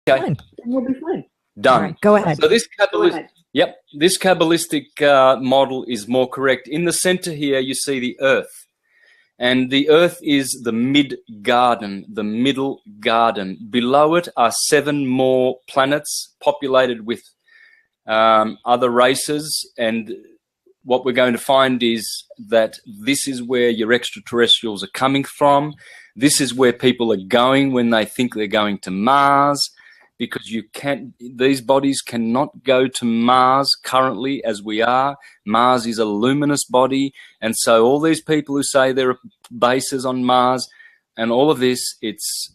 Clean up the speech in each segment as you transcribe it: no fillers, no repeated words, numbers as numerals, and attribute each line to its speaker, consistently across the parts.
Speaker 1: Okay.
Speaker 2: Fine.
Speaker 3: We'll be fine.
Speaker 1: Done.
Speaker 2: All right, go ahead.
Speaker 1: So this
Speaker 3: Go ahead.
Speaker 1: this Kabbalistic model is more correct. In the center here, you see the Earth. And the Earth is the mid-garden, the middle garden. Below it are 7 more planets populated with other races. And what we're going to find is that this is where your extraterrestrials are coming from. This is where people are going when they think they're going to Mars, because these bodies cannot go to Mars currently as we are. Mars is a luminous body. And so all these people who say there are bases on Mars and all of this, it's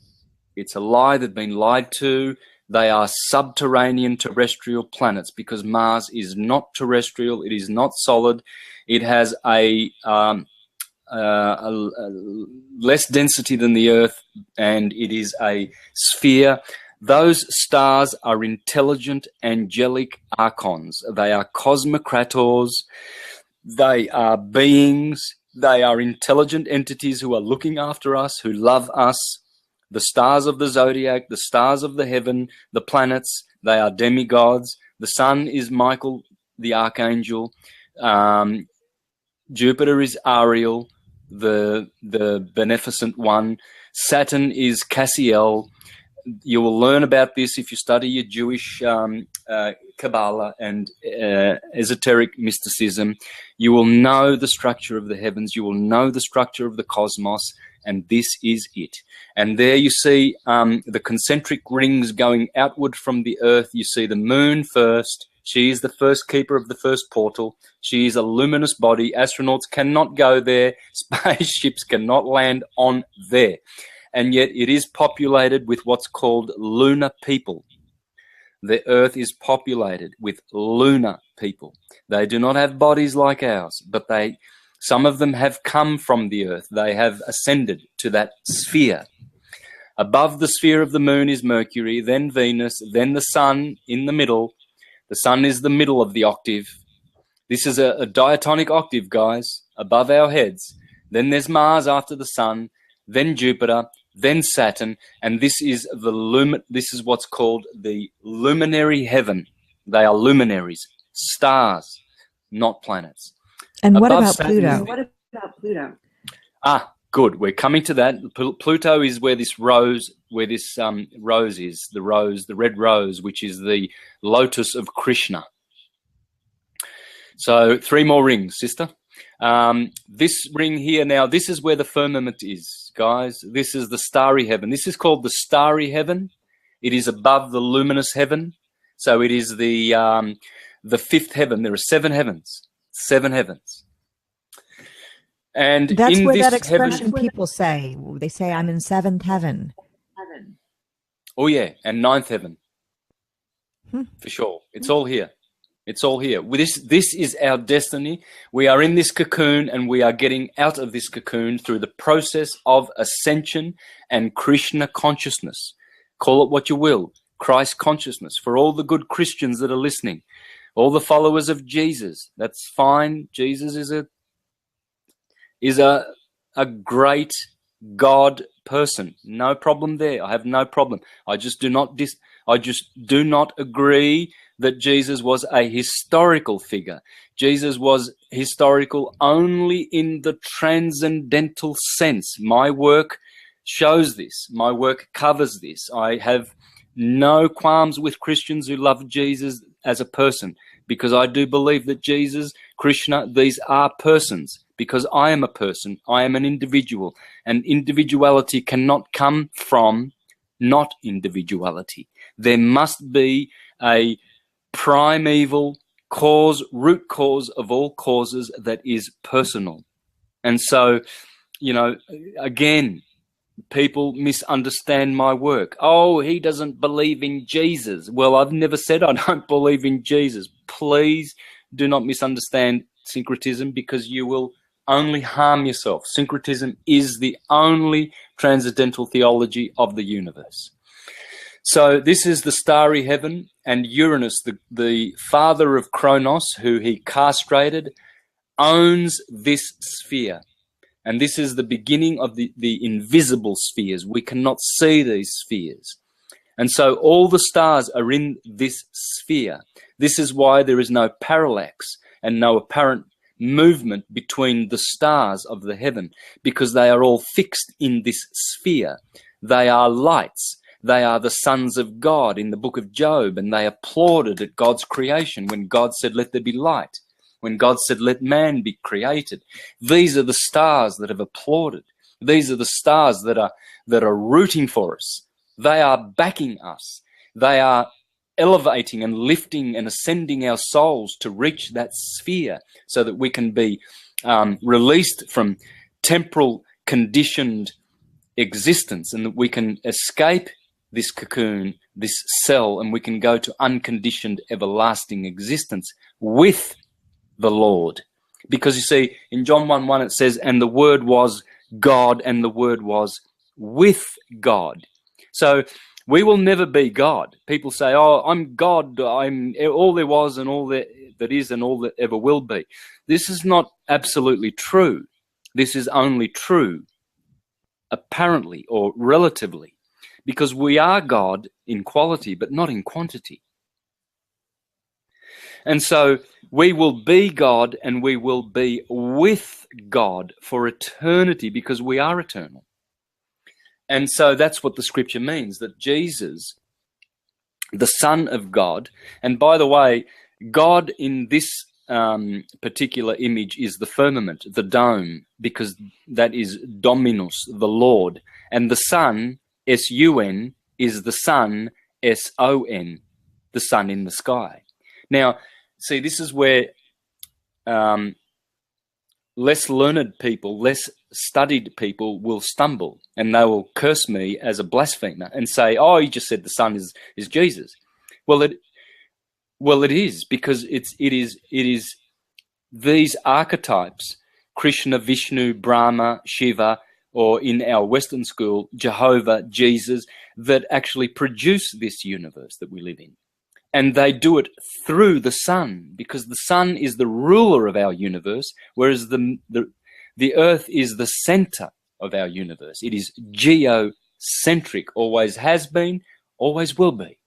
Speaker 1: a lie. They've been lied to. They are subterranean terrestrial planets, because Mars is not terrestrial. It is not solid. It has a less density than the Earth, and it is a sphere. Those stars are intelligent angelic archons. They are cosmocrators. They are beings. They are intelligent entities who are looking after us, who love us. The stars of the zodiac, the stars of the heaven, the planets, they are demigods. The sun is Michael, the archangel. Jupiter is Ariel, the beneficent one. Saturn is Cassiel. You will learn about this if you study your Jewish Kabbalah and esoteric mysticism. You will know the structure of the heavens. You will know the structure of the cosmos, and this is it. And there you see the concentric rings going outward from the Earth. You see the moon first. She is the first keeper of the first portal. She is a luminous body. Astronauts cannot go there. Spaceships cannot land on there. And yet it is populated with what's called lunar people. The Earth is populated with lunar people. They do not have bodies like ours, but some of them have come from the Earth. They have ascended to that sphere. Above the sphere of the moon is Mercury, then Venus, then the sun in the middle. The sun is the middle of the octave. This is a diatonic octave, guys, above our heads. Then there's Mars after the sun, then Jupiter, then Saturn, and this is what's called the luminary heaven. They are luminaries, stars, not planets.
Speaker 2: And what
Speaker 1: Above
Speaker 2: about
Speaker 1: Saturn
Speaker 2: Pluto?
Speaker 3: What about Pluto?
Speaker 1: Good. We're coming to that. Pluto is where this rose is, the red rose, which is the lotus of Krishna. So 3 more rings, sister. This ring here now, this is where the firmament is, guys. This is the starry heaven. This is called the starry heaven. It is above the luminous heaven. So it is the 5th heaven. There are 7 heavens. 7 heavens. And
Speaker 2: that's
Speaker 1: in
Speaker 2: where
Speaker 1: this
Speaker 2: that expression
Speaker 1: heaven,
Speaker 2: people say. They say, I'm in 7th heaven.
Speaker 1: Oh, yeah, and 9th heaven. For sure. It's all here. It's all here. This is our destiny. We are in this cocoon, and we are getting out of this cocoon through the process of ascension and Krishna consciousness. Call it what you will. Christ consciousness. For all the good Christians that are listening, all the followers of Jesus, that's fine. Jesus is a great God person. No problem there. I have no problem. I just do not agree that Jesus was a historical figure. Jesus was historical only in the transcendental sense. My work shows this. My work covers this. I have no qualms with Christians who love Jesus as a person, because I do believe that Jesus, Krishna, these are persons, because I am a person. I am an individual, and individuality cannot come from not individuality. There must be a primeval root cause of all causes that is personal. And so, again, people misunderstand my work. Oh, he doesn't believe in Jesus. Well, I've never said I don't believe in Jesus. Please do not misunderstand syncretism, because you will only harm yourself. Syncretism is the only transcendental theology of the universe. So this is the starry heaven, and Uranus, the father of Kronos, who he castrated, owns this sphere. And this is the beginning of the invisible spheres. We cannot see these spheres. And so all the stars are in this sphere. This is why there is no parallax and no apparent movement between the stars of the heaven, because they are all fixed in this sphere. They are lights. They are the sons of God in the book of Job, and they applauded at God's creation when God said, "Let there be light," when God said, "Let man be created." These are the stars that have applauded. These are the stars that are rooting for us. They are backing us. They are elevating and lifting and ascending our souls to reach that sphere so that we can be released from temporal conditioned existence, and that we can escape this cocoon, this cell, and we can go to unconditioned everlasting existence with the Lord. Because you see, in John 1:1 it says, "And the Word was God, and the Word was with God." So we will never be God. People say, "Oh, I'm God. I'm all there was and all that is and all that ever will be." This is not absolutely true. This is only true apparently or relatively, because we are God in quality but not in quantity. And so we will be God, and we will be with God for eternity, because we are eternal. And so that's what the scripture means, that Jesus, the Son of God, and by the way, God in this particular image is the firmament, the dome, because that is Dominus, the Lord. And the Son, S-U-N, is the Sun, S-O-N, the sun in the sky. Now, see, this is where less learned people, less studied people will stumble, and they will curse me as a blasphemer and say, "Oh, you just said the Son is Jesus." Well, it is, because it is these archetypes, Krishna, Vishnu, Brahma, Shiva, or in our Western school, Jehovah, Jesus, that actually produce this universe that we live in. And they do it through the sun, because the sun is the ruler of our universe, whereas the earth is the center of our universe. It is geocentric, always has been, always will be.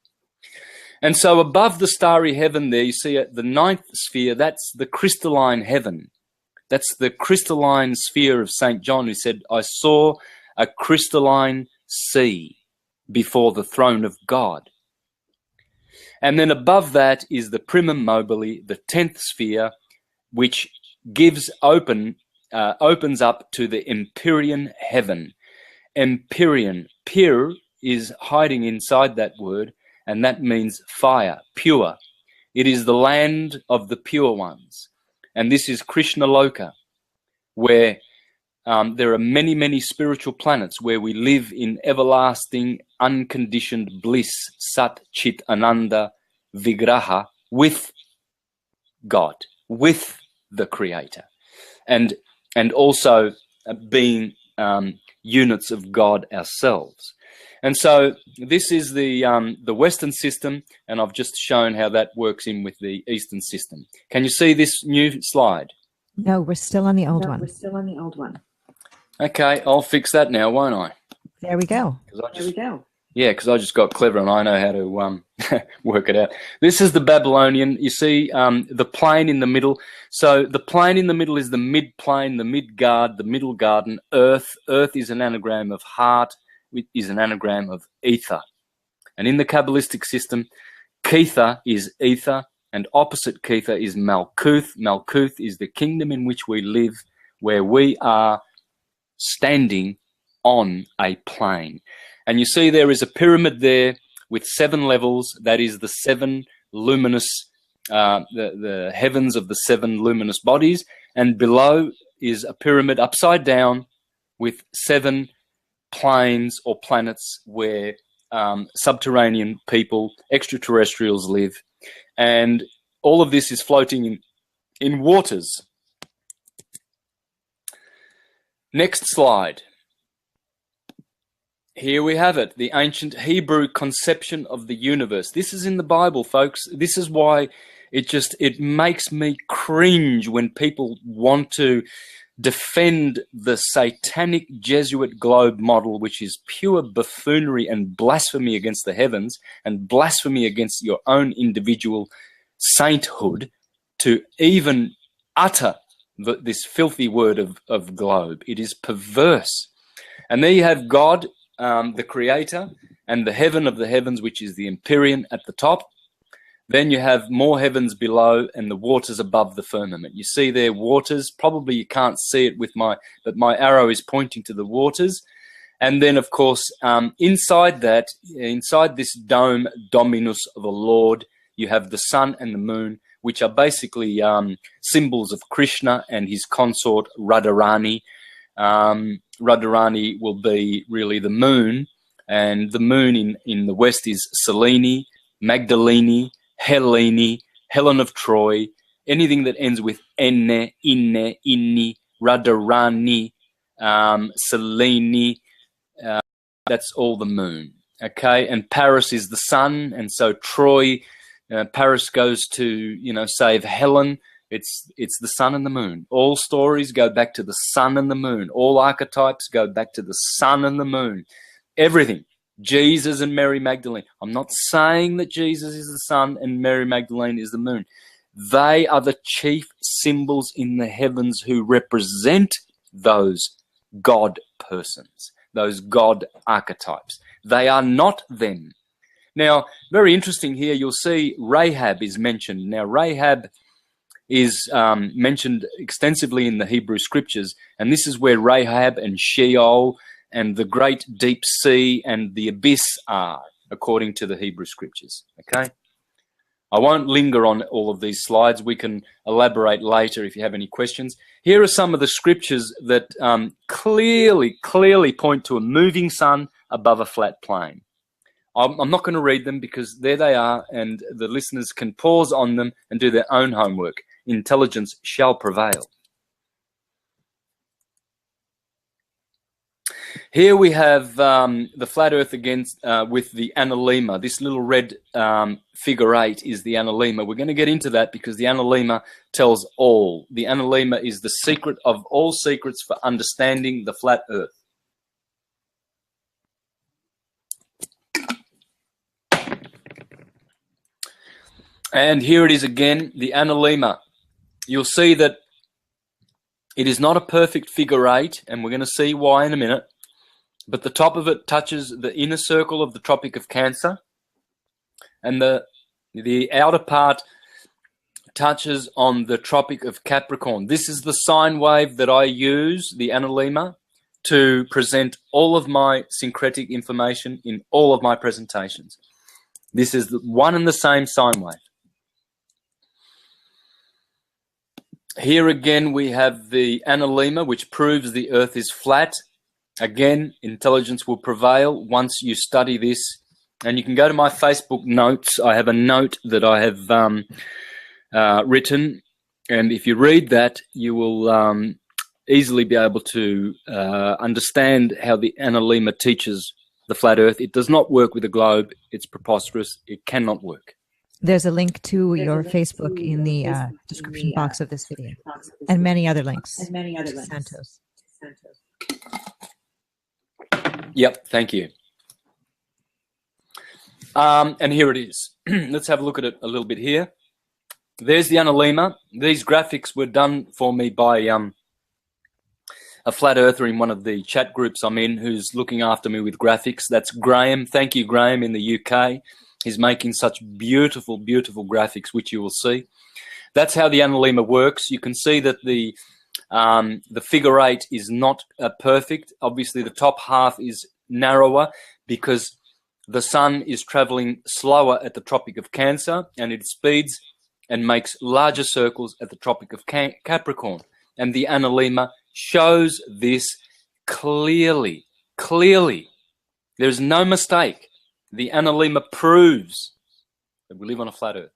Speaker 1: And so above the starry heaven there, you see the ninth sphere, that's the crystalline heaven. That's the crystalline sphere of St. John, who said, "I saw a crystalline sea before the throne of God." And then above that is the primum mobile, the 10th sphere, which opens up to the Empyrean heaven. Empyrean, pure, is hiding inside that word, and that means fire, pure. It is the land of the pure ones. And this is Krishna Loka, where there are many, many spiritual planets where we live in everlasting, unconditioned bliss, Sat Chit Ananda Vigraha, with God, with the Creator, and also being units of God ourselves. And so this is the Western system, and I've just shown how that works in with the Eastern system. Can you see this new slide?
Speaker 2: No, we're still on the old one.
Speaker 3: We're still on the old one.
Speaker 1: Okay, I'll fix that now, won't I?
Speaker 2: There we go.
Speaker 3: There we go.
Speaker 1: Yeah, because I just got clever and I know how to work it out. This is the Babylonian. You see the plane in the middle. So the plane in the middle is the mid-plane, the mid-guard, the middle garden, earth. Earth is an anagram of heart, which is an anagram of ether. And in the Kabbalistic system, Kether is ether, and opposite Kether is Malkuth. Malkuth is the kingdom in which we live, where we are standing on a plane. And you see there is a pyramid there with 7 levels. That is the 7 luminous, the heavens of the 7 luminous bodies. And below is a pyramid upside down with 7 planes or planets where subterranean people, extraterrestrials live. And all of this is floating in waters. Next slide. Here we have it, the ancient Hebrew conception of the universe. This is in the Bible, folks. This is why it makes me cringe when people want to defend the satanic Jesuit globe model, which is pure buffoonery and blasphemy against the heavens and blasphemy against your own individual sainthood, to even utter this filthy word of globe. It is perverse. And there you have God, the creator, and the heaven of the heavens, which is the empyrean at the top. Then you have more heavens below and the waters above the firmament. You see there waters. Probably you can't see it with but my arrow is pointing to the waters. And then, of course, inside this dome dominus of the Lord, you have the sun and the moon, which are basically symbols of Krishna and his consort Radharani. Radharani will be really the moon, and the moon in the west is Selene, Magdalene, Helene, Helen of Troy, anything that ends with enne, inne, inni, Radharani, Selene, that's all the moon. Okay, and Paris is the sun, and so Troy, Paris goes to, save Helen. It's the sun and the moon. All stories go back to the sun and the moon. All archetypes go back to the sun and the moon. Everything. Jesus and Mary Magdalene. I'm not saying that Jesus is the sun and Mary Magdalene is the moon. They are the chief symbols in the heavens who represent those God persons, those God archetypes. They are not them. Now, very interesting here, you'll see Rahab is mentioned. Now, Rahab is mentioned extensively in the Hebrew scriptures, and this is where Rahab and Sheol and the great deep sea and the abyss are, according to the Hebrew scriptures. Okay, I won't linger on all of these slides. We can elaborate later if you have any questions. Here are some of the scriptures that clearly point to a moving sun above a flat plain. I'm not going to read them because there they are, and the listeners can pause on them and do their own homework. Intelligence shall prevail. Here we have the flat earth against with the analema. This little red figure 8 is the analema. We're going to get into that because the analema tells all. The analema is the secret of all secrets for understanding the flat earth. And here it is again, the analema. You'll see that it is not a perfect figure 8, and we're going to see why in a minute. But the top of it touches the inner circle of the Tropic of Cancer, and the outer part touches on the Tropic of Capricorn. This is the sine wave that I use, the analema, to present all of my syncretic information in all of my presentations. This is the one and the same sine wave. Here again we have the analema, which proves the Earth is flat. Again, intelligence will prevail once you study this. And you can go to my Facebook notes. I have a note that I have written. And if you read that, you will easily be able to understand how the analema teaches the flat Earth. It does not work with a globe. It's preposterous. It cannot work.
Speaker 2: There's a link to your Facebook in the description box of this video, and many other links. Santos.
Speaker 1: Yep, thank you. And here it is. Let's have a look at it a little bit here. There's the analema. These graphics were done for me by a flat earther in one of the chat groups I'm in who's looking after me with graphics. That's Graham. Thank you, Graham, in the UK. He's making such beautiful, beautiful graphics, which you will see. That's how the analema works. You can see that the figure 8 is not perfect. Obviously, the top half is narrower because the sun is traveling slower at the Tropic of Cancer, and it speeds and makes larger circles at the Tropic of Capricorn. And the analema shows this clearly. There's no mistake. The analema proves that we live on a flat earth.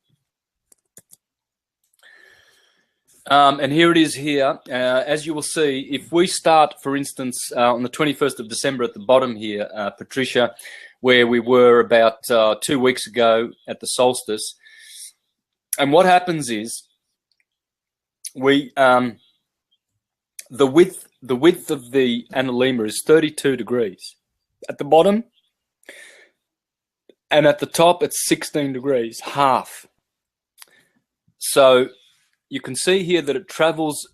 Speaker 1: And here it is here. As you will see, if we start, for instance, on the 21st of December at the bottom here, Patricia, where we were about 2 weeks ago at the solstice. And what happens is we the width of the analemma is 32 degrees at the bottom, and at the top it's 16 degrees, half. So you can see here that it travels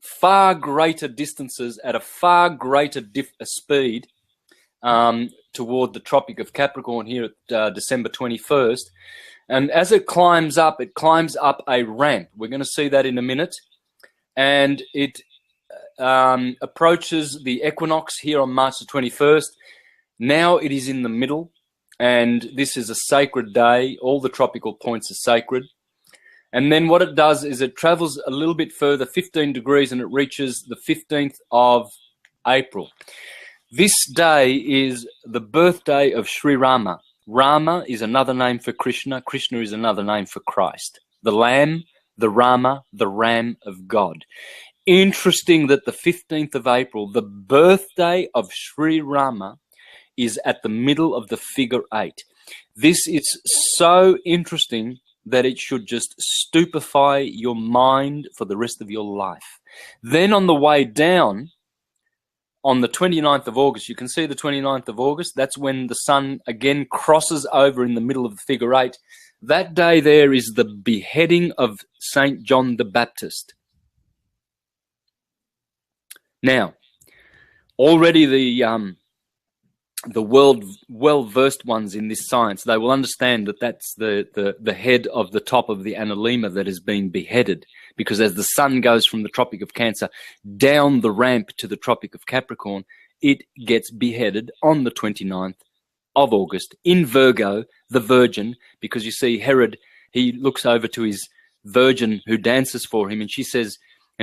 Speaker 1: far greater distances at a far greater speed toward the Tropic of Capricorn here at December 21st. And as it climbs up a ramp. We're going to see that in a minute. And it approaches the equinox here on March the 21st. Now it is in the middle, and this is a sacred day. All the tropical points are sacred. And then what it does is it travels a little bit further, 15 degrees, and it reaches the 15th of April. This day is the birthday of Sri Rama. Rama is another name for Krishna. Krishna is another name for Christ. The Lamb, the Rama, the Ram of God. Interesting that the 15th of April, the birthday of Sri Rama, is at the middle of the figure 8. This is so interesting that it should just stupefy your mind for the rest of your life. Then on the way down, on the 29th of August, you can see the 29th of August, that's when the sun again crosses over in the middle of the figure 8. That day there is the beheading of St. John the Baptist. Now, already the well-versed ones in this science, they will understand that that's the head of the top of the analemma that has been beheaded, because as the sun goes from the Tropic of Cancer down the ramp to the Tropic of Capricorn, it gets beheaded on the 29th of August in Virgo, the Virgin, because you see Herod, he looks over to his virgin who dances for him, and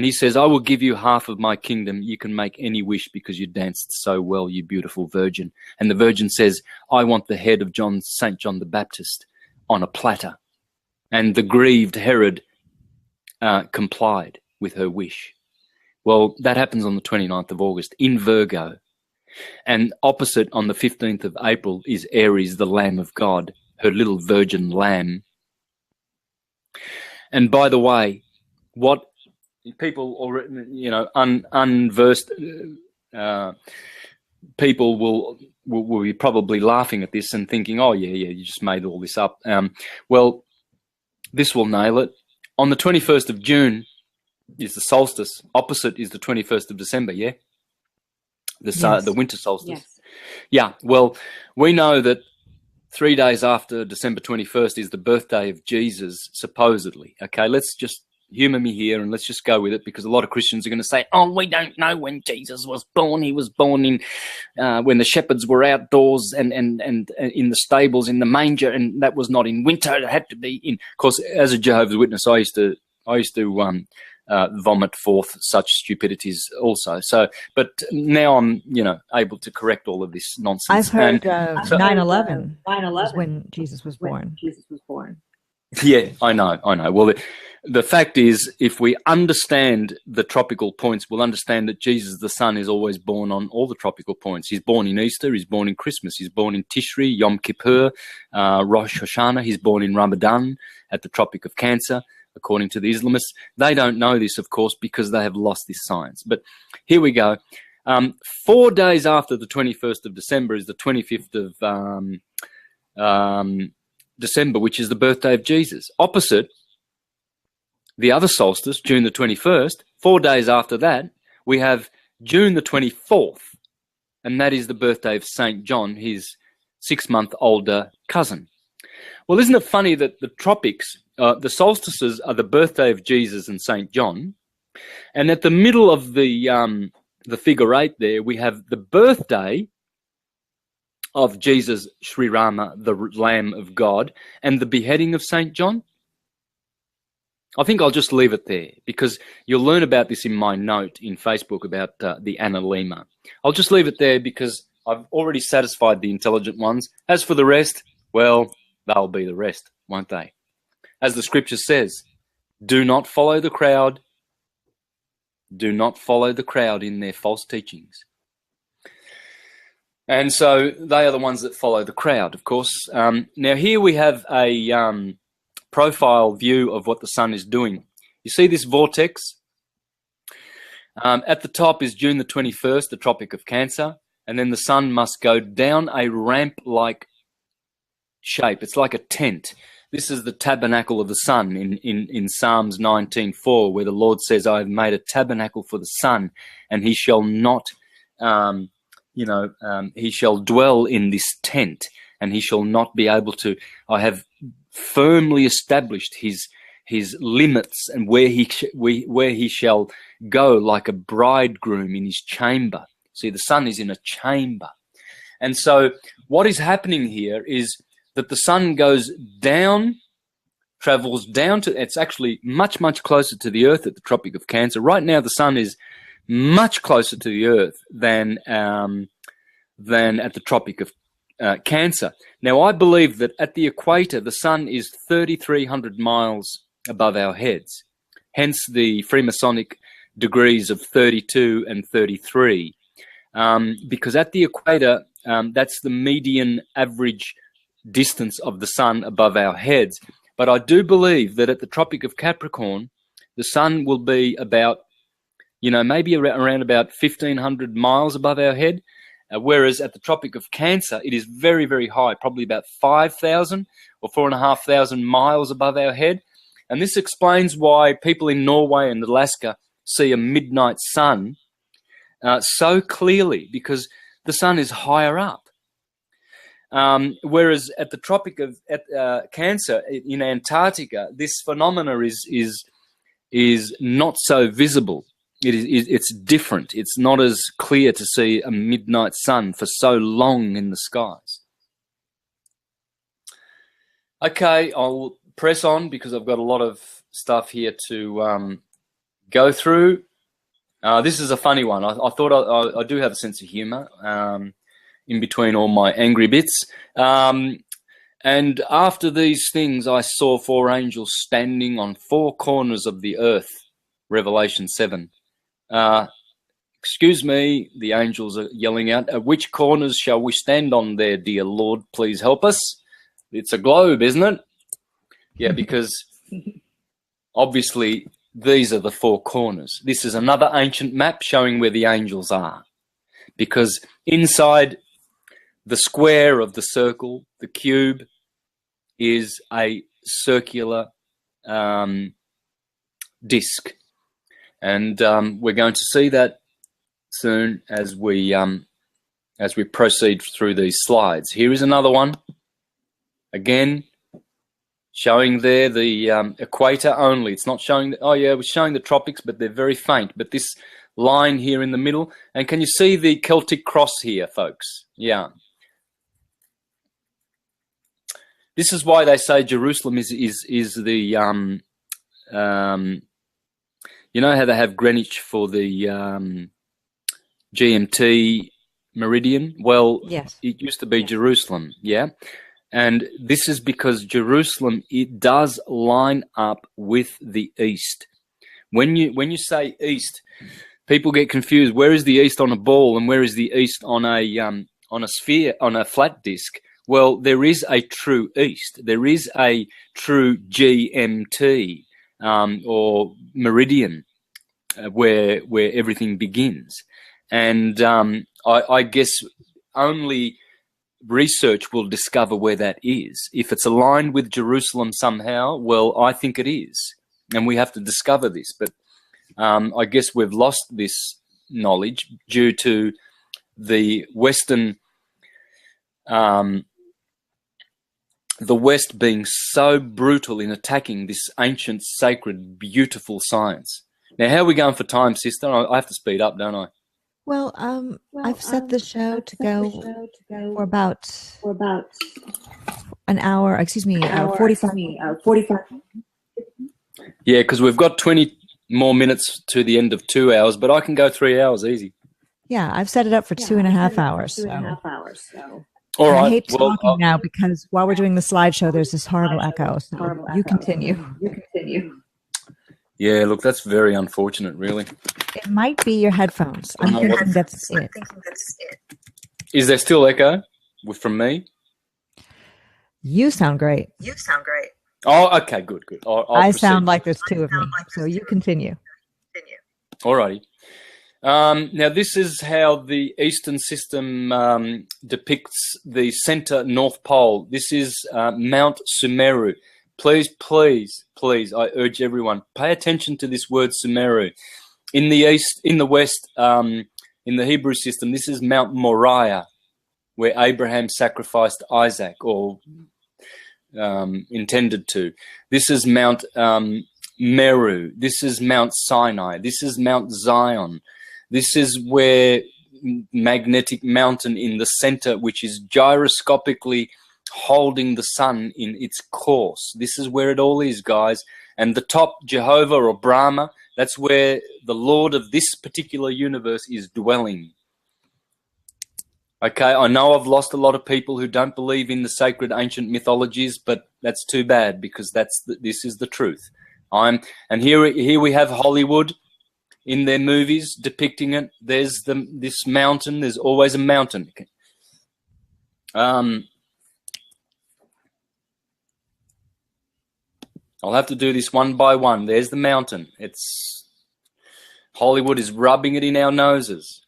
Speaker 1: he says, I will give you half of my kingdom. You can make any wish because you danced so well, you beautiful virgin. And the virgin says, I want the head of St. John the Baptist on a platter. And the grieved Herod complied with her wish. Well, that happens on the 29th of August in Virgo. And opposite on the 15th of April is Aries, the Lamb of God, her little virgin lamb. And by the way, what people, or unversed people will be probably laughing at this and thinking, oh yeah, you just made all this up. Well, this will nail it. On the 21st of June is the solstice. Opposite is the 21st of December, yeah? The winter solstice. Yes. Yeah, well, we know that 3 days after December 21st is the birthday of Jesus, supposedly. Okay, let's just humor me here and let's just go with it, because a lot of Christians are going to say, oh, we don't know when Jesus was born. He was born in when the shepherds were outdoors and in the stables in the manger, and that was not in winter. It had to be in. Of course, as a Jehovah's Witness, I used to vomit forth such stupidities also. So, but now I'm able to correct all of this nonsense.
Speaker 2: I've heard 9/11 was when Jesus was born.
Speaker 1: Yeah, I know. Well, the fact is, if we understand the tropical points, we'll understand that Jesus the Son is always born on all the tropical points. He's born in Easter, he's born in Christmas, he's born in Tishri, Yom Kippur, Rosh Hashanah, he's born in Ramadan at the Tropic of Cancer, according to the Islamists. They don't know this, of course, because they have lost this science. But here we go. 4 days after the 21st of December is the 25th of December, which is the birthday of Jesus. Opposite the other solstice, June the 21st, 4 days after that, we have June the 24th, and that is the birthday of St. John, his 6-month older cousin. Well, isn't it funny that the tropics, the solstices are the birthday of Jesus and St. John, and at the middle of the figure 8 there, we have the birthday of Jesus, Sri Rama, the Lamb of God, and the beheading of St. John? I think I'll just leave it there, because you'll learn about this in my note in Facebook about the analemma. I'll just leave it there because I've already satisfied the intelligent ones. As for the rest, well, they'll be the rest, won't they? As the scripture says, do not follow the crowd. Do not follow the crowd in their false teachings. And so they are the ones that follow the crowd, of course. Now here we have a profile view of what the sun is doing. You see this vortex? At the top is June the 21st, the Tropic of Cancer, and then the sun must go down a ramp-like shape. It's like a tent. This is the tabernacle of the sun in Psalms 19:4, where the Lord says, "I have made a tabernacle for the sun, and he shall not, he shall dwell in this tent, and he shall not be able to. I have firmly established his limits and where he shall go like a bridegroom in his chamber." See, the sun is in a chamber. And so what is happening here is that the sun goes down, travels down to, it's actually much, much closer to the earth at the Tropic of Cancer. Right now, the sun is much closer to the earth than at the Tropic of Cancer. Now, I believe that at the equator, the sun is 3,300 miles above our heads, hence the Freemasonic degrees of 32 and 33. Because at the equator, that's the median average distance of the sun above our heads. But I do believe that at the Tropic of Capricorn, the sun will be about, maybe around about 1,500 miles above our head, whereas at the Tropic of Cancer, it is very, very high, probably about 5,000 or 4,500 miles above our head. And this explains why people in Norway and Alaska see a midnight sun so clearly, because the sun is higher up. Whereas at the Tropic of Cancer in Antarctica, this phenomena is not so visible. It's different. It's not as clear to see a midnight sun for so long in the skies. Okay, I'll press on because I've got a lot of stuff here to go through. This is a funny one. I thought I do have a sense of humor in between all my angry bits. And after these things, I saw 4 angels standing on 4 corners of the earth, Revelation 7. Excuse me, the angels are yelling out, "Which corners shall we stand on there, dear Lord? Please help us." It's a globe, isn't it? Yeah, because obviously these are the 4 corners. This is another ancient map showing where the angels are. Because inside the square of the circle, the cube, is a circular disc. And we're going to see that soon as we proceed through these slides. Here is another one. Again, showing there the equator only. It's not showing, it was showing the tropics, but they're very faint. But this line here in the middle, and can you see the Celtic cross here, folks? Yeah. This is why they say Jerusalem is the, you know how they have Greenwich for the GMT meridian? Well,
Speaker 2: yes.
Speaker 1: It used to be Jerusalem, yeah? And this is because Jerusalem, it does line up with the east. When you say east, people get confused. Where is the east on a ball and where is the east on a sphere, on a flat disc? Well, there is a true east. There is a true GMT or meridian where everything begins. And I guess only research will discover where that is. If it's aligned with Jerusalem somehow, well, I think it is. And we have to discover this. But I guess we've lost this knowledge due to the Western, the West being so brutal in attacking this ancient, sacred, beautiful science. Now, how are we going for time, sister? I have to speed up, don't I?
Speaker 2: Well, I've set the show to go for about an hour. Excuse me, 45.
Speaker 3: 45.
Speaker 1: Yeah, because we've got 20 more minutes to the end of 2 hours, but I can go 3 hours easy.
Speaker 2: Yeah, I've set it up for 2.5 hours.
Speaker 3: So.
Speaker 1: All right.
Speaker 2: I hate talking now because while we're doing the slideshow, there's this horrible echo. So you continue.
Speaker 1: Yeah, look, that's very unfortunate, really.
Speaker 2: It might be your headphones. I'm thinking that's it.
Speaker 1: Is there still echo from me?
Speaker 2: You sound great.
Speaker 1: Oh, okay, good. I'll
Speaker 2: I
Speaker 1: proceed.
Speaker 2: sound like there's 2 of me. So you continue.
Speaker 1: Alrighty. Now, this is how the Eastern system depicts the center North Pole. This is Mount Sumeru. Please, please, please, I urge everyone, pay attention to this word Sumeru. In the East, in the West, in the Hebrew system, this is Mount Moriah, where Abraham sacrificed Isaac, or intended to. This is Mount Meru. This is Mount Sinai. This is Mount Zion. This is where magnetic mountain in the center, which is gyroscopically holding the sun in its course. This is where it all is, guys. And the top, Jehovah or Brahma, that's where the Lord of this particular universe is dwelling. Okay, I know I've lost a lot of people who don't believe in the sacred ancient mythologies, but that's too bad, because this is the truth. And here we have Hollywood in their movies depicting it. There's this mountain. There's always a mountain. I'll have to do this one by one. There's the mountain. Hollywood is rubbing it in our noses.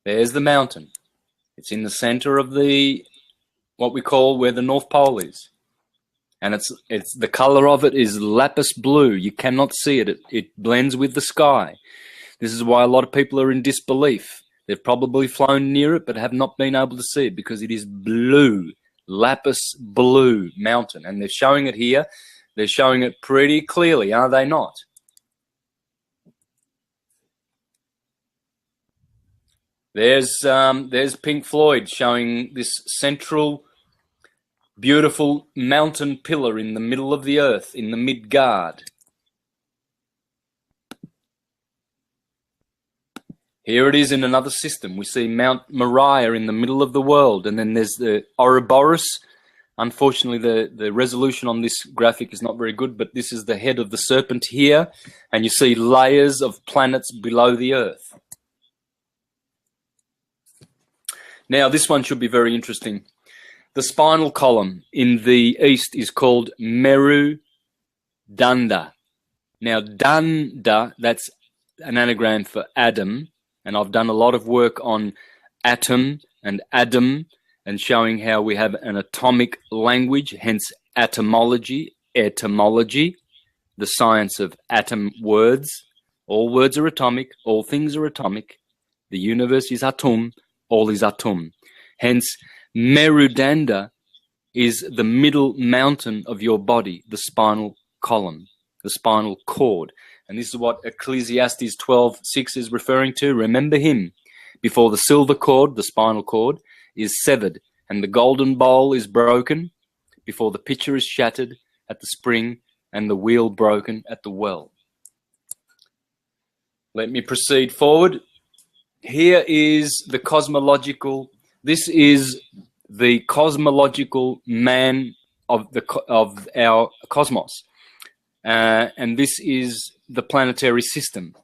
Speaker 1: There's the mountain. It's in the center of what we call where the North Pole is. And it's the color of it is lapis blue. You cannot see it. It blends with the sky. This is why a lot of people are in disbelief. They've probably flown near it but have not been able to see it, because it is blue, lapis blue mountain. And they're showing it here. They're showing it pretty clearly, are they not? There's Pink Floyd showing this central beautiful mountain pillar in the middle of the earth, in the Midgard. Here it is in another system. We see Mount Moriah in the middle of the world, and then there's the Ouroboros. Unfortunately, the resolution on this graphic is not very good, but this is the head of the serpent here, and you see layers of planets below the earth. Now, this one should be very interesting. The spinal column in the East is called Meru Danda. Now, Danda, that's an anagram for Adam, and I've done a lot of work on atom and Adam and showing how we have an atomic language, hence atomology, etymology, the science of atom words. All words are atomic, all things are atomic. The universe is atum, all is atum. Hence, Merudanda is the middle mountain of your body, the spinal column, the spinal cord. And this is what Ecclesiastes 12:6 is referring to. Remember him before the silver cord, the spinal cord, is severed and the golden bowl is broken, before the pitcher is shattered at the spring and the wheel broken at the well. Let me proceed forward. Here is the cosmological. This is the cosmological man of our cosmos, and this is the planetary system.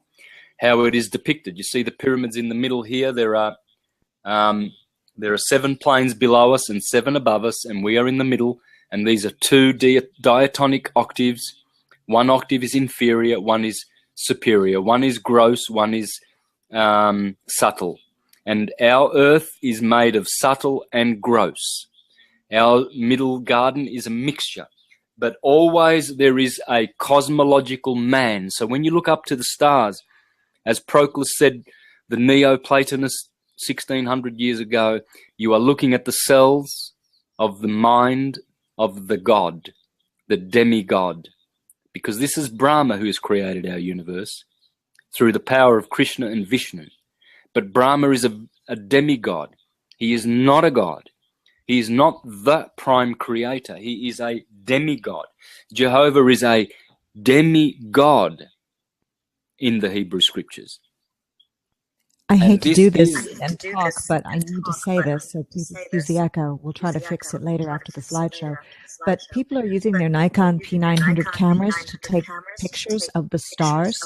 Speaker 1: How it is depicted. You see the pyramids in the middle here. There are 7 planes below us and 7 above us, and we are in the middle. And these are 2 diatonic octaves. 1 octave is inferior, 1 is superior. 1 is gross, 1 is subtle. And our earth is made of subtle and gross. Our middle garden is a mixture. But always there is a cosmological man. So when you look up to the stars, as Proclus said, the Neoplatonist 1600 years ago, you are looking at the cells of the mind of the God, the demigod. Because this is Brahma who has created our universe through the power of Krishna and Vishnu. But Brahma is a demigod. He is not a god. He is not the prime creator. He is a demigod. Jehovah is a demigod in the Hebrew scriptures.
Speaker 2: I hate to do this and talk, but I need to say this, so please excuse the echo. We'll try to fix it later after the slideshow. But people are using their Nikon P900 cameras to take pictures of the stars,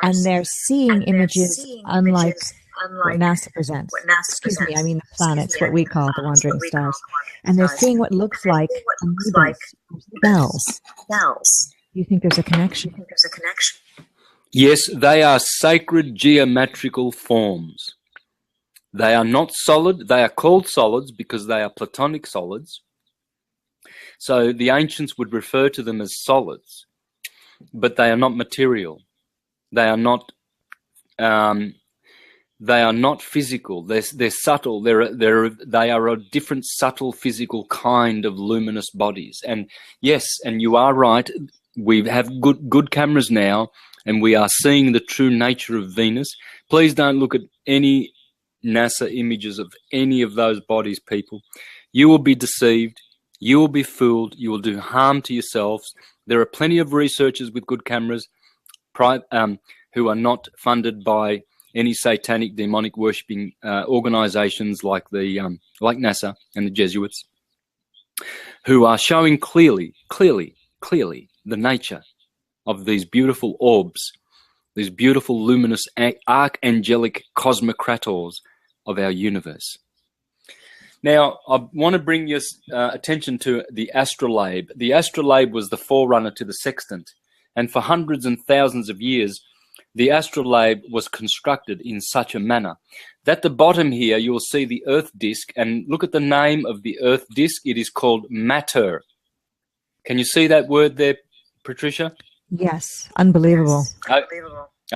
Speaker 2: and they're seeing images unlike what NASA presents. Excuse me, I mean the planets, what we call the wandering stars. And they're seeing what looks like amoebas, cells. Do you think there's a connection?
Speaker 1: Yes, they are sacred geometrical forms. They are not solid. They are called solids because they are platonic solids. So the ancients would refer to them as solids, but they are not material. They are not. They are not physical. They're subtle. They are a different subtle physical kind of luminous bodies. And yes, and you are right. We have good cameras now, and we are seeing the true nature of Venus. Please don't look at any NASA images of any of those bodies, people. You will be deceived. You will be fooled. You will do harm to yourselves. There are plenty of researchers with good cameras who are not funded by any satanic, demonic worshipping organizations like NASA and the Jesuits, who are showing clearly the nature of these beautiful orbs, these beautiful luminous archangelic cosmocrators of our universe. Now, I want to bring your attention to the astrolabe. The astrolabe was the forerunner to the sextant, and for hundreds and thousands of years, the astrolabe was constructed in such a manner. At the bottom here, you will see the Earth disk, and look at the name of the Earth disk. It is called matter. Can you see that word there, Patricia?
Speaker 2: Yes, unbelievable.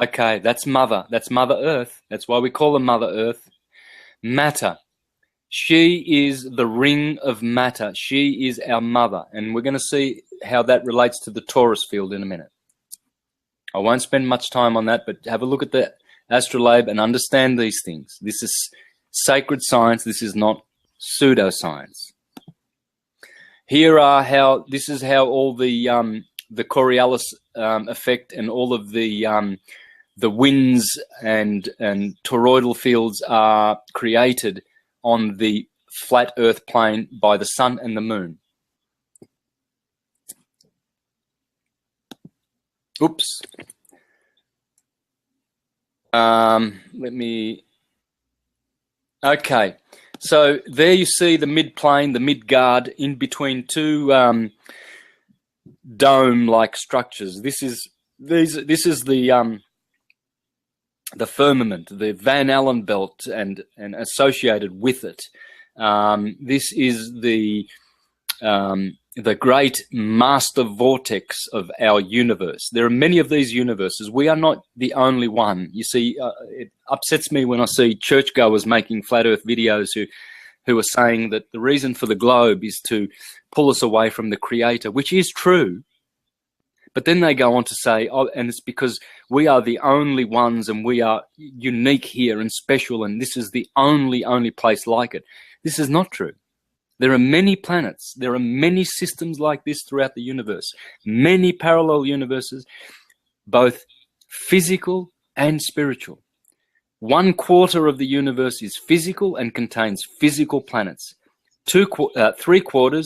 Speaker 1: Okay, that's Mother. That's Mother Earth. That's why we call her Mother Earth. Matter. She is the ring of matter. She is our mother. And we're going to see how that relates to the Taurus field in a minute. I won't spend much time on that, but have a look at the astrolabe and understand these things. This is sacred science. This is not pseudoscience. This is how all the Coriolis effect and all of the winds and toroidal fields are created on the flat Earth plane by the sun and the moon. Oops. Okay. So there you see the mid-plane, the mid-guard, in between two dome-like structures. This is the firmament, the Van Allen belt, and associated with it. This is the great master vortex of our universe. There are many of these universes. We are not the only one. You see, it upsets me when I see churchgoers making flat Earth videos who are saying that the reason for the globe is to pull us away from the Creator, which is true. But then they go on to say, oh, and it's because we are the only ones and we are unique here and special, and this is the only place like it. This is not true. There are many planets. There are many systems like this throughout the universe. Many parallel universes, both physical and spiritual. 1/4 of the universe is physical and contains physical planets. 3/4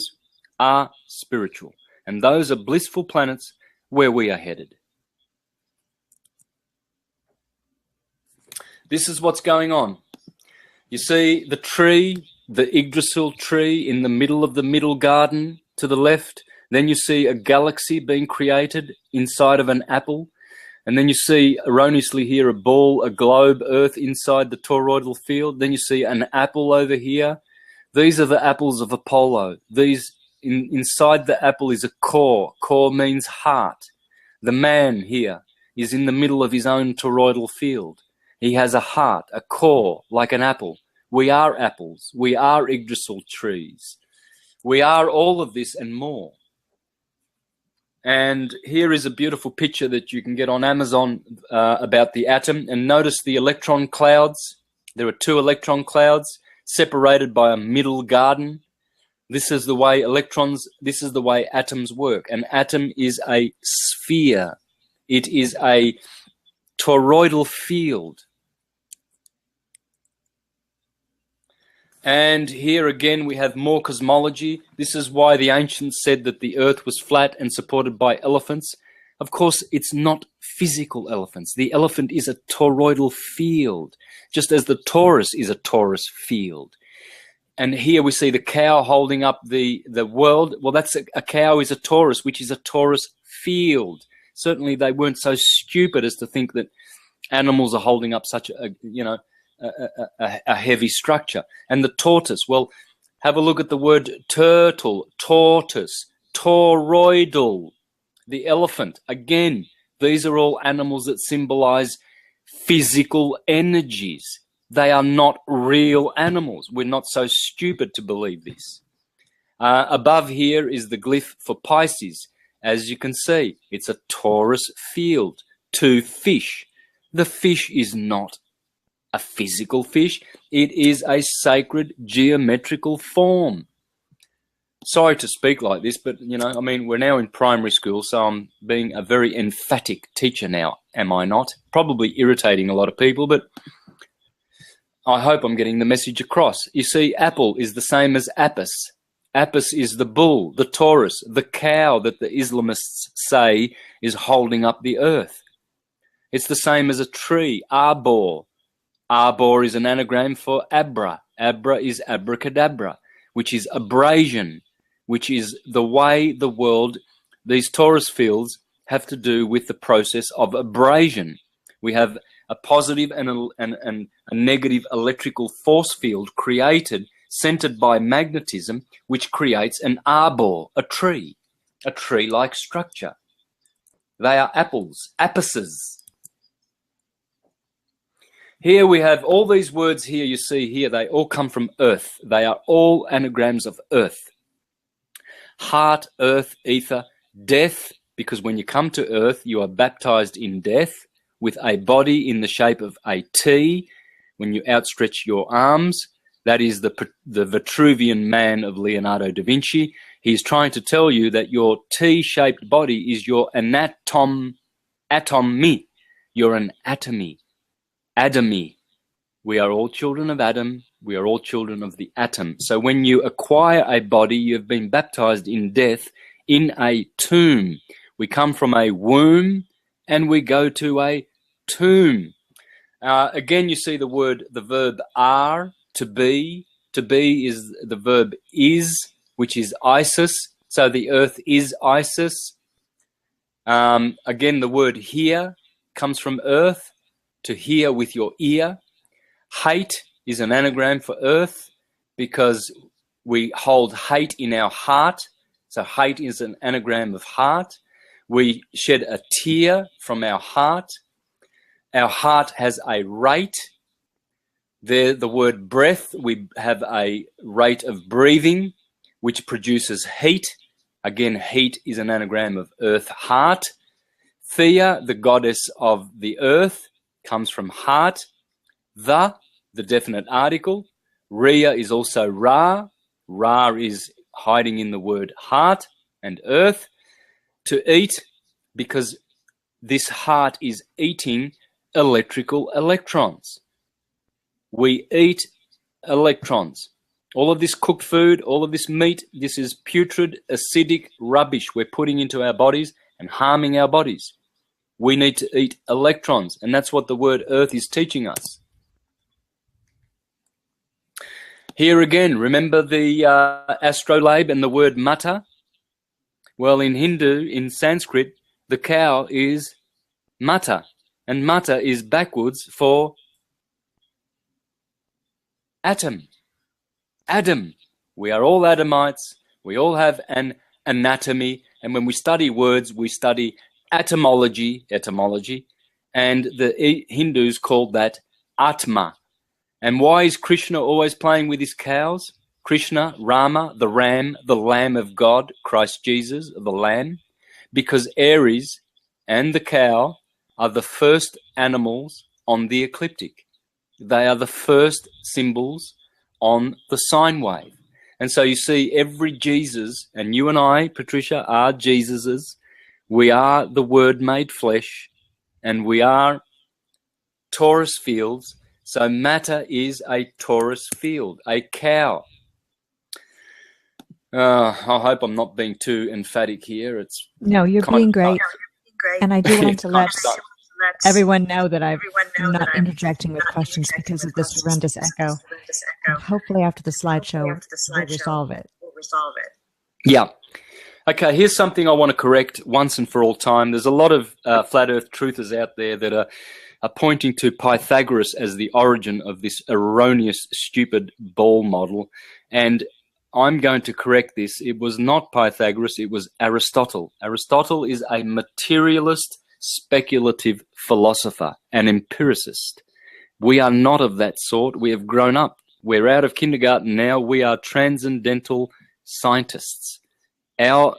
Speaker 1: are spiritual. And those are blissful planets where we are headed. This is what's going on. You see the tree, the Yggdrasil tree in the middle of the middle garden to the left. Then you see a galaxy being created inside of an apple. And then you see erroneously here a ball, a globe, Earth inside the toroidal field. Then you see an apple over here. These are the apples of Apollo. Inside the apple is a core. Core means heart. The man here is in the middle of his own toroidal field. He has a heart, a core, like an apple. We are apples. We are Yggdrasil trees. We are all of this and more. And here is a beautiful picture that you can get on Amazon about the atom. And notice the electron clouds. There are 2 electron clouds separated by a middle garden. This is the way atoms work. An atom is a sphere. It is a toroidal field. And here again we have more cosmology. This is why the ancients said that the Earth was flat and supported by elephants. Of course, it's not physical elephants. The elephant is a toroidal field, just as the torus is a torus field. And here we see the cow holding up the world. Well, that's a cow is a torus, which is a torus field. Certainly they weren't so stupid as to think that animals are holding up such a heavy structure. And the tortoise, well, have a look at the word turtle, tortoise, toroidal. The elephant, again, these are all animals that symbolize physical energies. They are not real animals. We're not so stupid to believe this. Above here is the glyph for Pisces. As you can see, it's a torus field, 2 fish. The fish is not a physical fish. It is a sacred geometrical form. Sorry to speak like this, but, I mean, we're now in primary school, so I'm being a very emphatic teacher now, am I not? Probably irritating a lot of people, but I hope I'm getting the message across. You see, apple is the same as apis. Apis is the bull, the taurus, the cow that the Islamists say is holding up the earth. It's the same as a tree, arbor. Arbor is an anagram for abra. Abra is abracadabra, which is abrasion, which is the way the world, these torus fields, have to do with the process of abrasion. We have a positive and a negative electrical force field created, centered by magnetism, which creates an arbor, a tree-like structure. They are apples, apices. Here we have all these words here you see here, they all come from earth. They are all anagrams of earth. Heart, earth, ether, death, because when you come to earth, you are baptized in death with a body in the shape of a T. When you outstretch your arms, that is the Vitruvian Man of Leonardo da Vinci. He's trying to tell you that your T-shaped body is your atomy. You're an atomy. Atomy. We are all children of Adam. We are all children of the atom. So when you acquire a body, you've been baptized in death in a tomb. We come from a womb and we go to a tomb. Again, you see the verb are, to be. To be is the verb is, which is Isis. So the earth is Isis. Again, the word hear comes from earth, to hear with your ear. Hate is an anagram for earth because we hold hate in our heart. So hate is an anagram of heart. We shed a tear from our heart. Our heart has a rate. There, the word breath, we have a rate of breathing, which produces heat. Again, heat is an anagram of earth, heart. Thea, the goddess of the earth, comes from heart. The definite article. Rhea is also Ra. Ra is hiding in the word heart and earth. To eat, because this heart is eating electrical electrons. We eat electrons. All of this cooked food, all of this meat, this is putrid, acidic rubbish we're putting into our bodies and harming our bodies. We need to eat electrons, and that's what the word earth is teaching us. Here again, remember the astrolabe and the word mata? Well, in Hindu, in Sanskrit, the cow is mata, and mata is backwards for atom. Adam. We are all Adamites. We all have an anatomy, and when we study words, we study etymology, and the Hindus called that Atma. And why is Krishna always playing with his cows? Krishna, Rama, the ram, the Lamb of God, Christ Jesus, the Lamb, because Aries and the cow are the first animals on the ecliptic. They are the first symbols on the sine wave. And so you see every Jesus, and you and I, Patricia, are Jesuses. We are the Word made flesh, and we are torus fields. So matter is a torus field, a cow. I hope I'm not being too emphatic here.
Speaker 2: No, you're being great. And I do want to let
Speaker 1: stuff.
Speaker 2: everyone know that I'm not interjecting with questions because of this horrendous echo. And hopefully after the slideshow, we'll resolve it.
Speaker 1: Yeah. Okay, here's something I want to correct once and for all time. There's a lot of flat earth truthers out there that are pointing to Pythagoras as the origin of this erroneous, stupid ball model. And I'm going to correct this. It was not Pythagoras, it was Aristotle. Aristotle is a materialist, speculative philosopher, an empiricist. We are not of that sort. We have grown up. We're out of kindergarten now. We are transcendental scientists. Our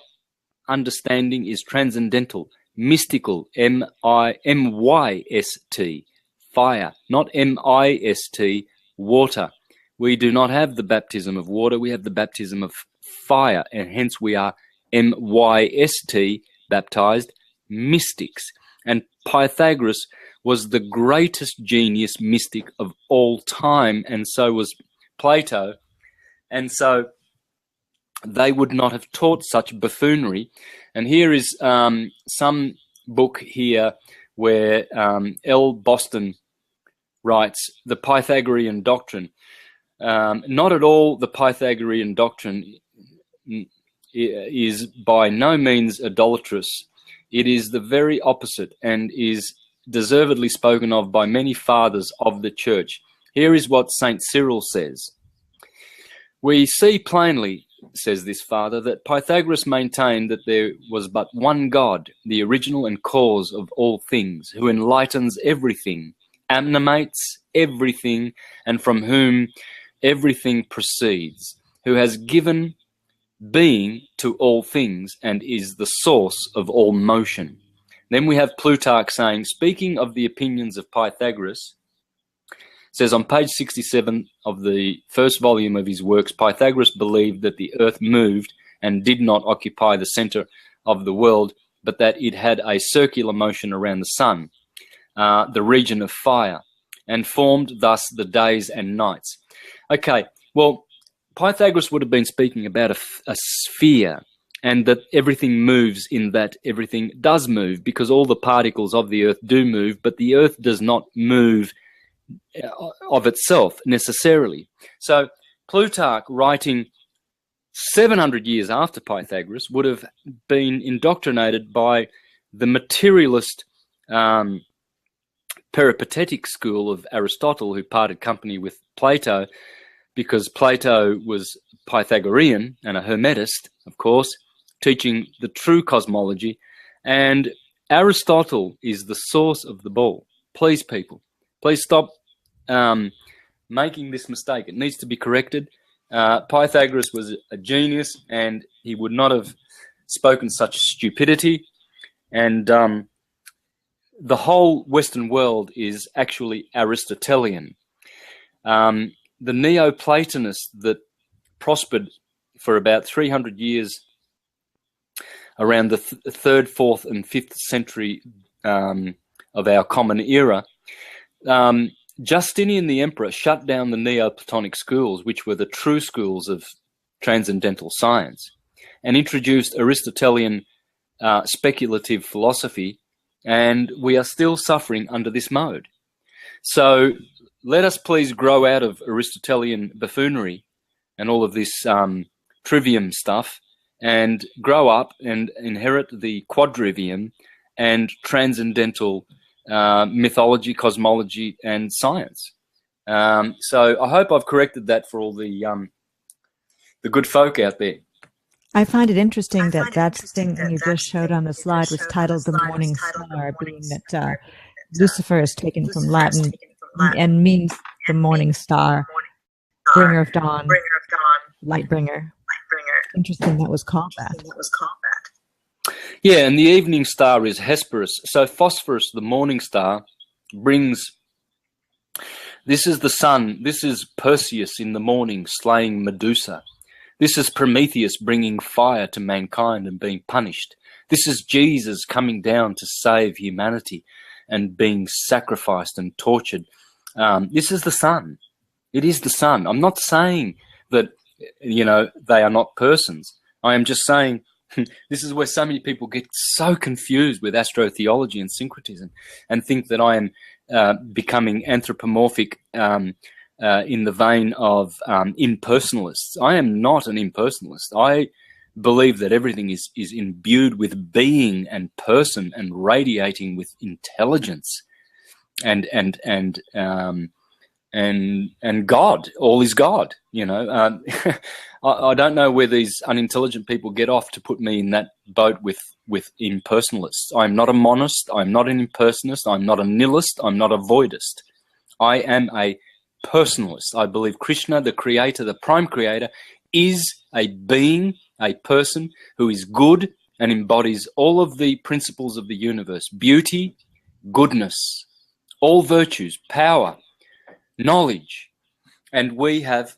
Speaker 1: understanding is transcendental, mystical, M-Y-S-T, fire, not M-I-S-T, water. We do not have the baptism of water. We have the baptism of fire, and hence we are M-Y-S-T, baptized mystics. And Pythagoras was the greatest genius mystic of all time, and so was Plato. And so they would not have taught such buffoonery. And here is some book here where L. Boston writes, The Pythagorean Doctrine. Not at all the Pythagorean doctrine is by no means idolatrous. It is the very opposite and is deservedly spoken of by many fathers of the church. Here is what St. Cyril says. We see plainly, says this father, that Pythagoras maintained that there was but one God, the original and cause of all things, who enlightens everything, animates everything, and from whom everything proceeds, who has given being to all things and is the source of all motion. Then we have Plutarch saying, speaking of the opinions of Pythagoras, says on page 67 of the first volume of his works, Pythagoras believed that the earth moved and did not occupy the center of the world, but that it had a circular motion around the sun, the region of fire, and formed thus the days and nights. Okay, well, Pythagoras would have been speaking about a sphere, and that everything moves in that everything does move, because all the particles of the earth do move, but the earth does not move of itself necessarily. So Plutarch, writing 700 years after Pythagoras, would have been indoctrinated by the materialist peripatetic school of Aristotle, who parted company with Plato, because Plato was Pythagorean and a Hermetist, of course, teaching the true cosmology, and Aristotle is the source of the ball. Please, people, please stop making this mistake. It needs to be corrected. Pythagoras was a genius, and he would not have spoken such stupidity. And the whole Western world is actually Aristotelian. The Neoplatonists that prospered for about 300 years around the 3rd, 4th, and 5th century of our common era, Justinian the Emperor shut down the Neoplatonic schools, which were the true schools of transcendental science, and introduced Aristotelian speculative philosophy, and we are still suffering under this mode. So let us please grow out of Aristotelian buffoonery and all of this trivium stuff, and grow up and inherit the quadrivium and transcendental mythology, cosmology, and science. So I hope I've corrected that for all the good folk out there.
Speaker 2: I find it interesting that that thing you just showed on the slide was titled The Morning Star, being that Lucifer is taken from Latin and means the morning star, bringer of dawn, light bringer. Interesting that was called that.
Speaker 1: Yeah, and the evening star is Hesperus. So Phosphorus, the morning star, brings... This is the sun. This is Perseus in the morning slaying Medusa. This is Prometheus bringing fire to mankind and being punished. This is Jesus coming down to save humanity and being sacrificed and tortured. This is the sun. It is the sun. I'm not saying that, you know, they are not persons. I am just saying This is where so many people get so confused with astrotheology and syncretism and think that I am becoming anthropomorphic in the vein of impersonalists. I am not an impersonalist. I believe that everything is imbued with being and person and radiating with intelligence and God. All is God, you know. I don't know where these unintelligent people get off to put me in that boat with impersonalists. I'm not a monist. I'm not an impersonalist. I'm not a nihilist. I'm not a voidist. I am a personalist. I believe Krishna, the creator, the prime creator, is a being, a person who is good and embodies all of the principles of the universe: beauty, goodness, all virtues, power, knowledge. And we have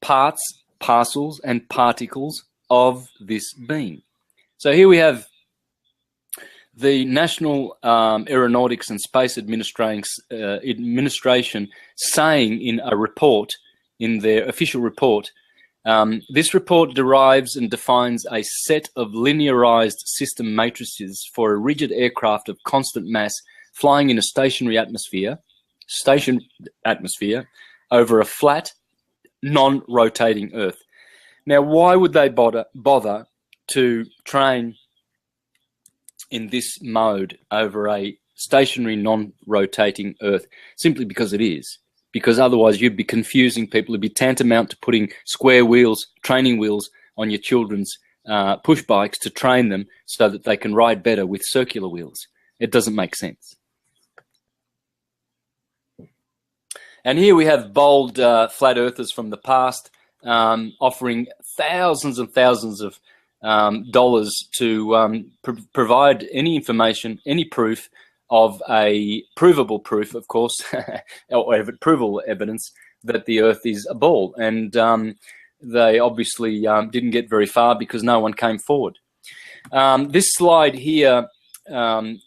Speaker 1: parts, parcels, and particles of this being. So here we have the National Aeronautics and Space Administration saying in a report, in their official report, this report derives and defines a set of linearized system matrices for a rigid aircraft of constant mass flying in a stationary atmosphere over a flat, non-rotating Earth. Now, why would they bother to train in this mode over a stationary, non-rotating Earth? Simply because it is. Because otherwise you'd be confusing people. It'd be tantamount to putting square wheels, training wheels on your children's push bikes to train them so that they can ride better with circular wheels. It doesn't make sense. And here we have bold flat earthers from the past offering thousands and thousands of dollars to provide any information, any proof of a provable proof, of course, or provable evidence that the Earth is a ball. And they obviously didn't get very far because no one came forward. This slide here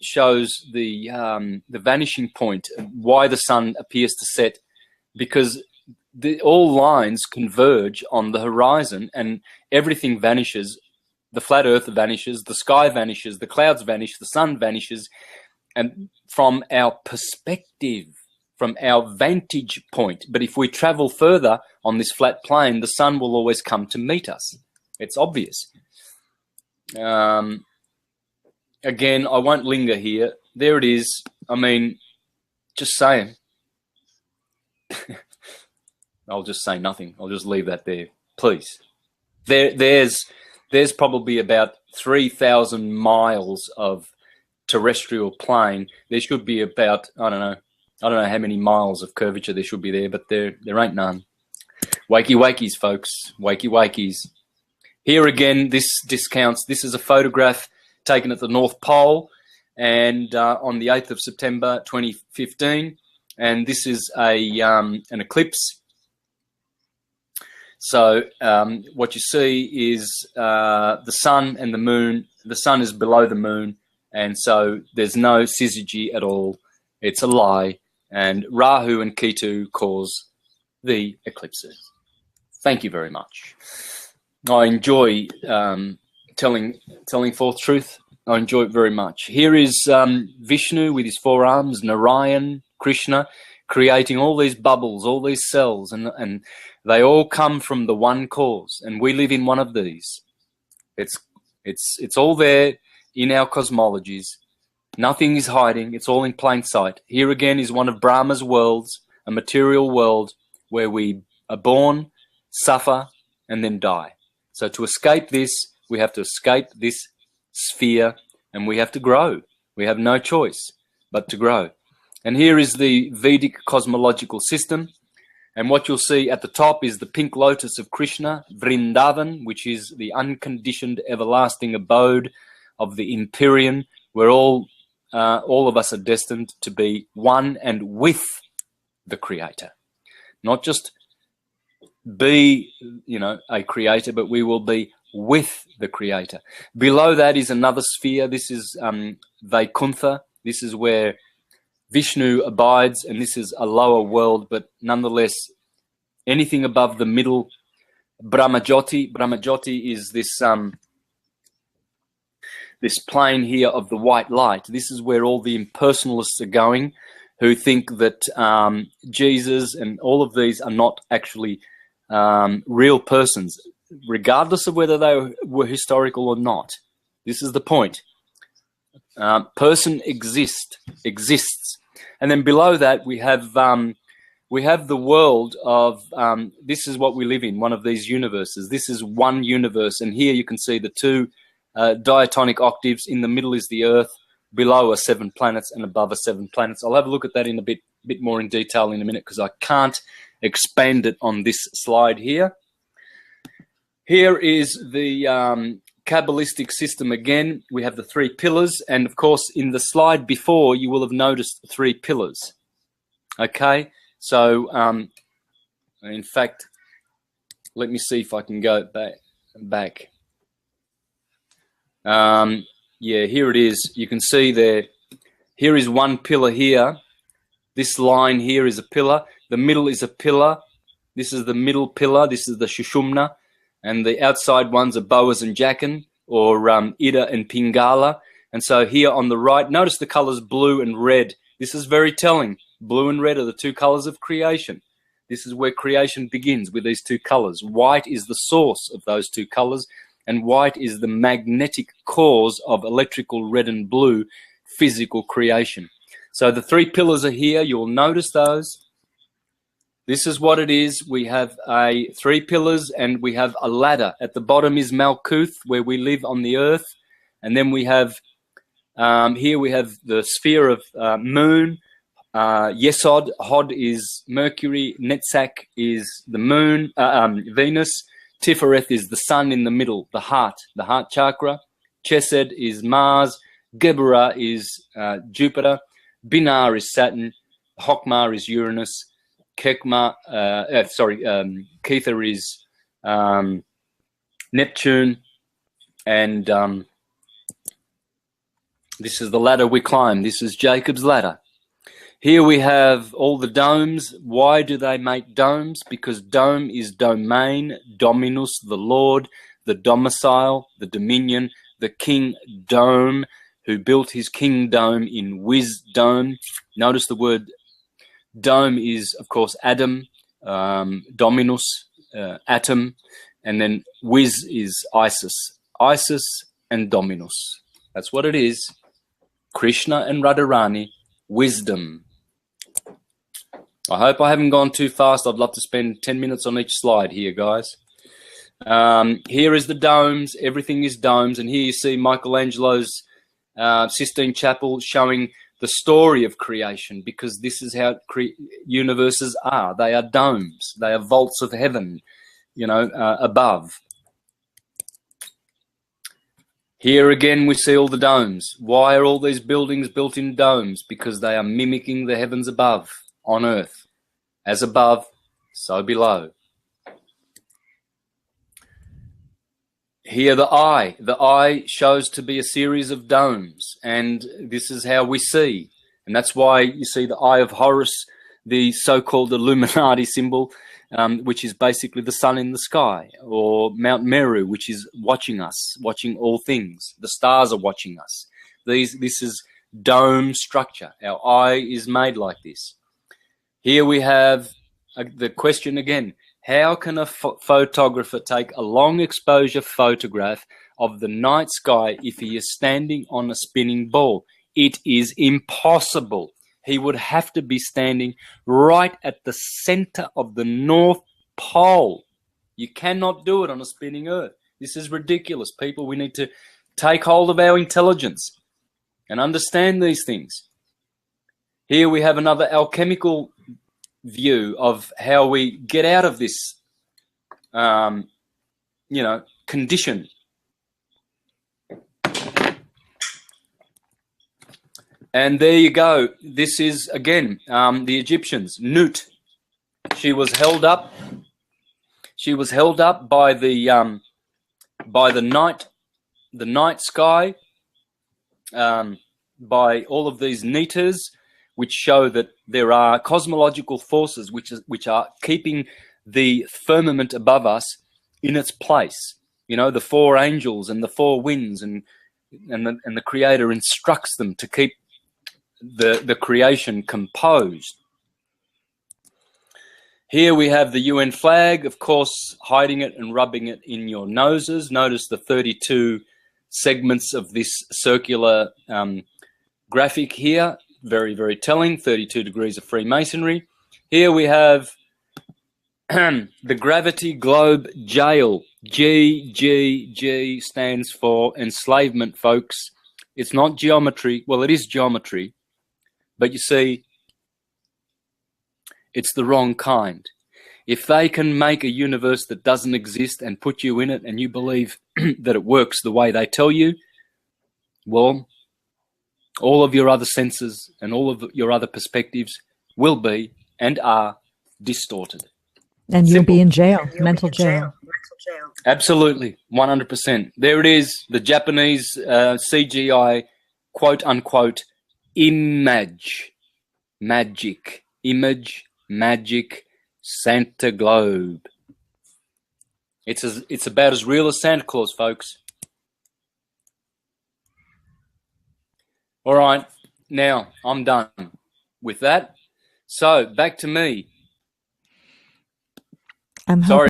Speaker 1: shows the vanishing point, why the sun appears to set, because all lines converge on the horizon and everything vanishes. The flat Earth vanishes, the sky vanishes, the clouds vanish, the sun vanishes. And from our perspective, from our vantage point, but if we travel further on this flat plane, the sun will always come to meet us. It's obvious. Again, I won't linger here. There it is. I mean, just saying. I'll just say nothing. I'll just leave that there, please. There's probably about 3,000 miles of terrestrial plane. There should be about, I don't know how many miles of curvature there should be there, but there ain't none. Wakey wakeys, folks. Wakey wakeys. Here again, this discounts. This is a photograph taken at the North Pole and on the 8th of September 2015. And this is an eclipse. So what you see is the sun and the moon. The sun is below the moon, and so there's no syzygy at all. It's a lie, and Rahu and Ketu cause the eclipses. Thank you very much. I enjoy telling forth truth. I enjoy it very much. Here is Vishnu with his four arms, Narayan, Krishna, creating all these bubbles, all these cells, and they all come from the one cause, and we live in one of these. It's all there in our cosmologies. Nothing is hiding. It's all in plain sight. Here again is one of Brahma's worlds, a material world where we are born, suffer, and then die. So to escape this, we have to escape this sphere, and we have to grow. We have no choice but to grow. And here is the Vedic cosmological system. And what you'll see at the top is the pink lotus of Krishna, Vrindavan, which is the unconditioned everlasting abode of the Empyrean, where all of us are destined to be one and with the Creator. Not just be, a creator, but we will be with the Creator. Below that is another sphere. This is Vaikuntha. This is where Vishnu abides, and this is a lower world, but nonetheless, anything above the middle, Brahmajyoti. Brahmajyoti is this this plane here of the white light. This is where all the impersonalists are going, who think that Jesus and all of these are not actually real persons, regardless of whether they were historical or not. This is the point. Person exists. And then below that we have the world of, this is what we live in, one of these universes. This is one universe, and here you can see the two diatonic octaves. In the middle is the Earth, below are 7 planets, and above are 7 planets. I'll have a look at that in a bit more in detail in a minute, because I can't expand it on this slide here. Here is the Kabbalistic system again. We have the 3 pillars, and of course in the slide before you will have noticed 3 pillars. Okay, so in fact, let me see if I can go back. Yeah, here it is. You can see there. Here is one pillar here. This line here is a pillar. The middle is a pillar. This is the middle pillar. This is the Shushumna. And the outside ones are Boaz and Jachin, or Ida and Pingala. And so here on the right, notice the colors blue and red. This is very telling. Blue and red are the 2 colors of creation. This is where creation begins, with these 2 colors. White is the source of those 2 colors, and white is the magnetic cause of electrical red and blue physical creation. So the 3 pillars are here. You'll notice those. This is what it is. We have 3 pillars, and we have a ladder. At the bottom is Malkuth, where we live on the earth. And then we have, here we have the sphere of moon. Yesod, Hod is Mercury. Netzach is the moon, Venus. Tifereth is the sun in the middle, the heart chakra. Chesed is Mars. Geburah is Jupiter. Binar is Saturn. Hokmah is Uranus. Kether is Neptune, and this is the ladder we climb. This is Jacob's ladder. Here we have all the domes. Why do they make domes? Because dome is domain, dominus, the Lord, the domicile, the dominion, the king dome, who built his kingdom in wisdom. Notice the word dome is, of course, Adam, dominus, atom, and then Wiz is Isis. Isis and Dominus. That's what it is. Krishna and Radharani, wisdom. I hope I haven't gone too fast. I'd love to spend 10 minutes on each slide here, guys. Here is the domes. Everything is domes. And here you see Michelangelo's Sistine Chapel showing the story of creation, because this is how universes are. They are domes. They are vaults of heaven, above. Here again we see all the domes. Why are all these buildings built in domes? Because they are mimicking the heavens above, on earth. As above, so below. Here the eye shows to be a series of domes, and this is how we see. And that's why you see the Eye of Horus, the so-called Illuminati symbol, which is basically the sun in the sky, or Mount Meru, which is watching us, watching all things. The stars are watching us. This is dome structure. Our eye is made like this. Here we have the question again. How can a photographer take a long exposure photograph of the night sky if he is standing on a spinning ball? It is impossible. He would have to be standing right at the center of the North Pole. You cannot do it on a spinning earth. This is ridiculous, people. We need to take hold of our intelligence and understand these things. Here we have another alchemical view of how we get out of this, condition. And there you go. This is, again, the Egyptians. Nut. She was held up. She was held up by the night sky, by all of these neters, which show that there are cosmological forces which are keeping the firmament above us in its place. The 4 angels and the 4 winds, and and the Creator instructs them to keep the creation composed. Here we have the UN flag, of course, hiding it and rubbing it in your noses. Notice the 32 segments of this circular graphic here. Very, very telling. 32 degrees of Freemasonry. Here we have the Gravity Globe Jail. G stands for enslavement, folks. It's not geometry. Well, it is geometry. But you see, it's the wrong kind. If they can make a universe that doesn't exist and put you in it and you believe that it works the way they tell you, well, all of your other senses and all of your other perspectives will be and are distorted.
Speaker 2: And you'll be in jail, mental jail.
Speaker 1: Absolutely, 100%. There it is, the Japanese CGI, quote unquote, image, magic, Santa Globe. It's about as real as Santa Claus, folks. All right, now I'm done with that. So back to me.
Speaker 2: I'm
Speaker 1: Sorry.